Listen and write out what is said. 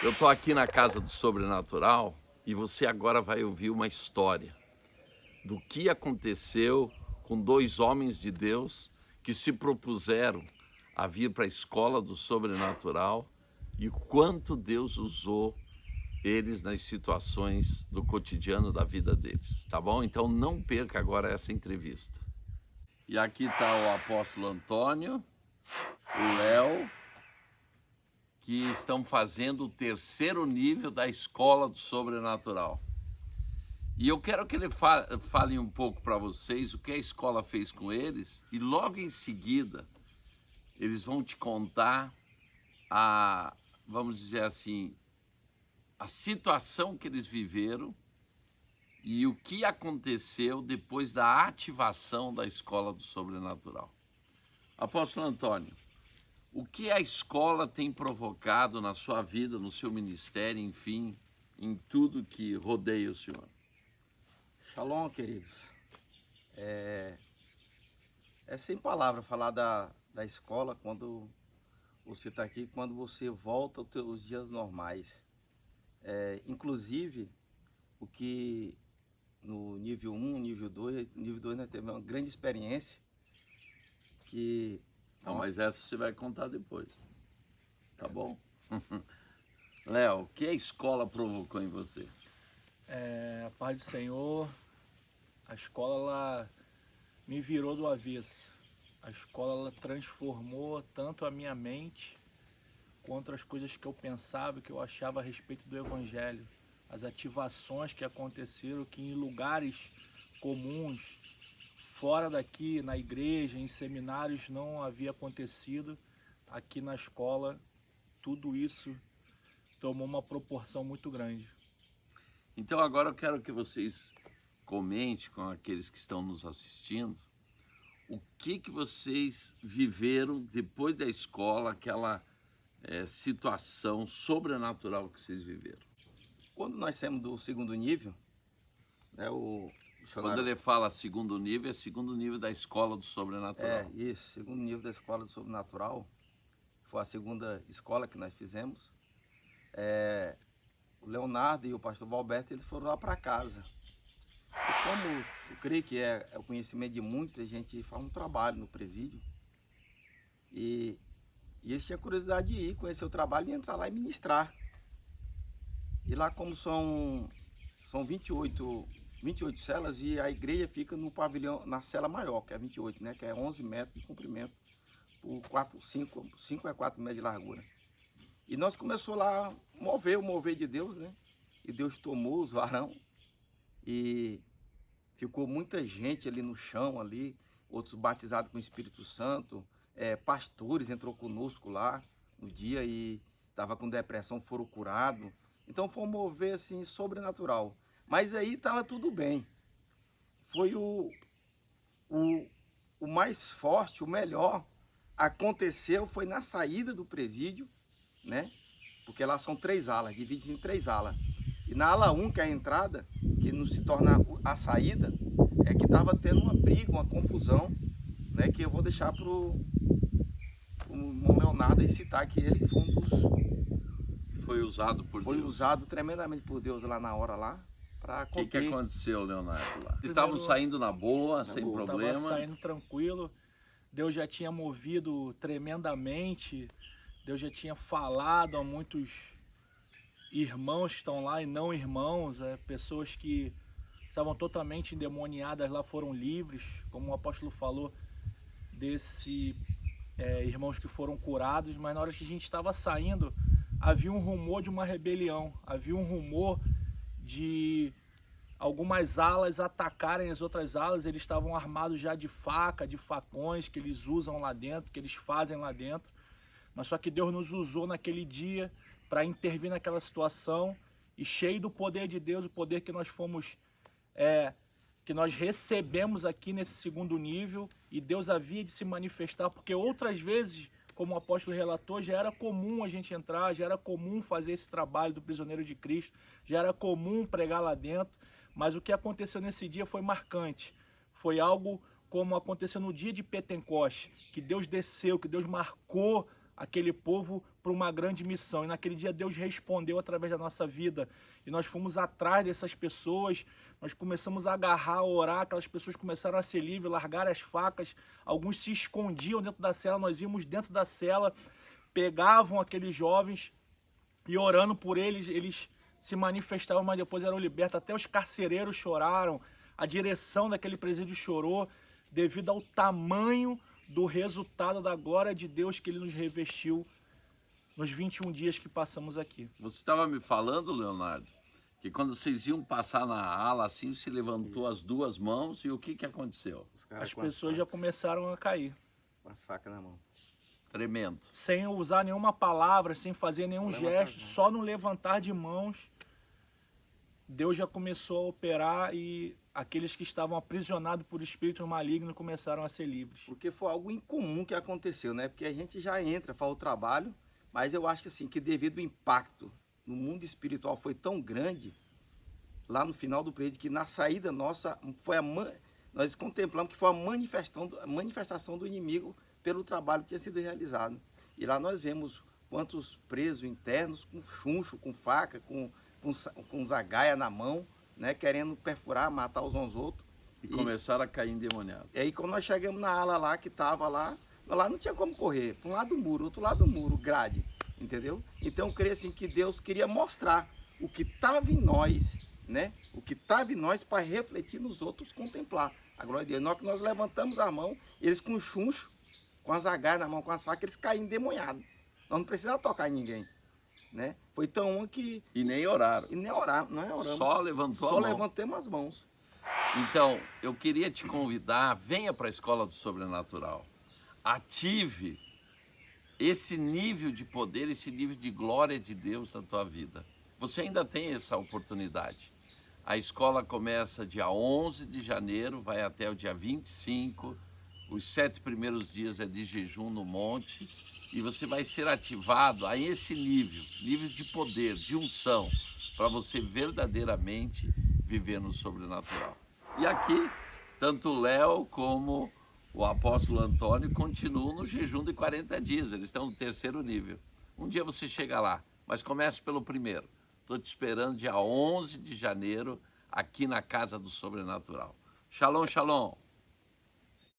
Eu estou aqui na Casa do Sobrenatural e você agora vai ouvir uma história do que aconteceu com dois homens de Deus que se propuseram a vir para a escola do Sobrenatural e quanto Deus usou eles nas situações do cotidiano da vida deles, tá bom? Então não perca agora essa entrevista. E aqui está o apóstolo Antônio, o Léo, que estão fazendo o terceiro nível da escola do Sobrenatural. E eu quero que ele fale um pouco para vocês o que a escola fez com eles e logo em seguida eles vão te contar vamos dizer assim, a situação que eles viveram e o que aconteceu depois da ativação da escola do Sobrenatural. Apóstolo Antônio, o que a escola tem provocado na sua vida, no seu ministério, enfim, em tudo que rodeia o senhor? Shalom, queridos. É sem palavra falar da escola quando você está aqui, quando você volta aos seus dias normais. Inclusive, o que no nível 1, nível 2 nós tivemos uma grande experiência que... Não, mas essa você vai contar depois, tá bom? Léo, o que a escola provocou em você? A paz do Senhor, a escola ela me virou do avesso. A escola ela transformou tanto a minha mente quanto as coisas que eu pensava, que eu achava a respeito do Evangelho. As ativações que aconteceram, que em lugares comuns, fora daqui, na igreja, em seminários, não havia acontecido. Aqui na escola, tudo isso tomou uma proporção muito grande. Então agora eu quero que vocês comentem com aqueles que estão nos assistindo o que vocês viveram depois da escola, aquela situação sobrenatural que vocês viveram. Quando nós saímos do segundo nível, né, o missionário... Quando ele fala segundo nível, é segundo nível da escola do Sobrenatural. Isso, segundo nível da escola do Sobrenatural, foi a segunda escola que nós fizemos. O Leonardo e o pastor Valberto, eles foram lá para casa. E como eu creio que é o conhecimento de muita gente, faz um trabalho no presídio. E eles tinham curiosidade de ir conhecer o trabalho e entrar lá e ministrar. E lá, como são 28 celas, e a igreja fica no pavilhão, na cela maior, que é 28, né? Que é 11 metros de comprimento por 5 a 4 metros de largura. E nós começamos lá a mover o mover de Deus, né? E Deus tomou os varão e ficou muita gente ali no chão, ali, outros batizados com o Espírito Santo, pastores entrou conosco lá no dia e estava com depressão, foram curados. Então foi um mover assim sobrenatural. Mas aí estava tudo bem. Foi o mais forte, o melhor aconteceu foi na saída do presídio, né? Porque lá são 3 alas, divididas em 3 alas. E na ala 1, que é a entrada, que não se torna a saída, é que estava tendo uma briga, uma confusão, né? Que eu vou deixar para o irmão Leonardo aí citar que ele foi um dos... Foi usado por Deus. Foi usado tremendamente por Deus lá na hora lá. O que aconteceu, Leonardo, lá? Estavam saindo na boa, sem problema? Estava saindo tranquilo. Deus já tinha movido tremendamente. Deus já tinha falado a muitos irmãos que estão lá e não irmãos. Pessoas que estavam totalmente endemoniadas lá foram livres. Como o apóstolo falou, irmãos que foram curados. Mas na hora que a gente estava saindo, havia um rumor de uma rebelião. Havia um rumor de algumas alas atacarem as outras alas. Eles estavam armados já de faca, de facões que eles usam lá dentro, que eles fazem lá dentro. Mas só que Deus nos usou naquele dia para intervir naquela situação e cheio do poder de Deus, o poder que nós fomos, que nós recebemos aqui nesse segundo nível, e Deus havia de se manifestar, porque outras vezes, como o apóstolo relatou, já era comum a gente entrar, já era comum fazer esse trabalho do prisioneiro de Cristo, já era comum pregar lá dentro, mas o que aconteceu nesse dia foi marcante. Foi algo como aconteceu no dia de Pentecoste, que Deus desceu, que Deus marcou aquele povo para uma grande missão. E naquele dia Deus respondeu através da nossa vida. E nós fomos atrás dessas pessoas, nós começamos a agarrar, a orar, aquelas pessoas começaram a ser livres, largar as facas, alguns se escondiam dentro da cela, nós íamos dentro da cela, pegavam aqueles jovens e orando por eles, eles se manifestavam, mas depois eram libertos. Até os carcereiros choraram, a direção daquele presídio chorou, devido ao tamanho do resultado da glória de Deus que Ele nos revestiu nos 21 dias que passamos aqui. Você estava me falando, Leonardo, que quando vocês iam passar na ala, assim, se levantou as duas mãos e o que aconteceu? As pessoas já começaram a cair. Com as facas na mão. Tremendo. Sem usar nenhuma palavra, sem fazer nenhum gesto, só no levantar de mãos, Deus já começou a operar e aqueles que estavam aprisionados por espíritos malignos começaram a ser livres. Porque foi algo incomum que aconteceu, né? Porque a gente já entra, faz o trabalho, mas eu acho que assim, que devido ao impacto no mundo espiritual foi tão grande, lá no final do presídio, que na saída nossa, nós contemplamos que foi a manifestação do inimigo pelo trabalho que tinha sido realizado. E lá nós vemos quantos presos internos com chuncho, com faca, com zagaia na mão, né, querendo perfurar, matar uns aos outros. E começaram a cair endemoniados. E aí quando nós chegamos na ala lá, que estava lá não tinha como correr. Para um lado do muro, outro lado do muro, grade. Entendeu? Então eu creio assim que Deus queria mostrar o que estava em nós, né? O que estava em nós para refletir nos outros, contemplar a glória de Deus. Nós que nós levantamos a mão, eles com chuncho, com as agaias na mão, com as facas, eles caíram endemoniados. Nós não precisávamos tocar em ninguém, né? Foi tão que... E nem oraram. E nem oraram, não é oramos. Só levantou a mão. Só levantamos as mãos. Então, eu queria te convidar, venha para a Escola do Sobrenatural. Ative esse nível de poder, esse nível de glória de Deus na tua vida. Você ainda tem essa oportunidade. A escola começa dia 11 de janeiro, vai até o dia 25. Os 7 primeiros dias é de jejum no monte. E você vai ser ativado a esse nível de poder, de unção, para você verdadeiramente viver no sobrenatural. E aqui, tanto o Léo como o apóstolo Antônio continuam no jejum de 40 dias, eles estão no 3º nível. Um dia você chega lá, mas comece pelo primeiro. Estou te esperando dia 11 de janeiro, aqui na Casa do Sobrenatural. Shalom, shalom.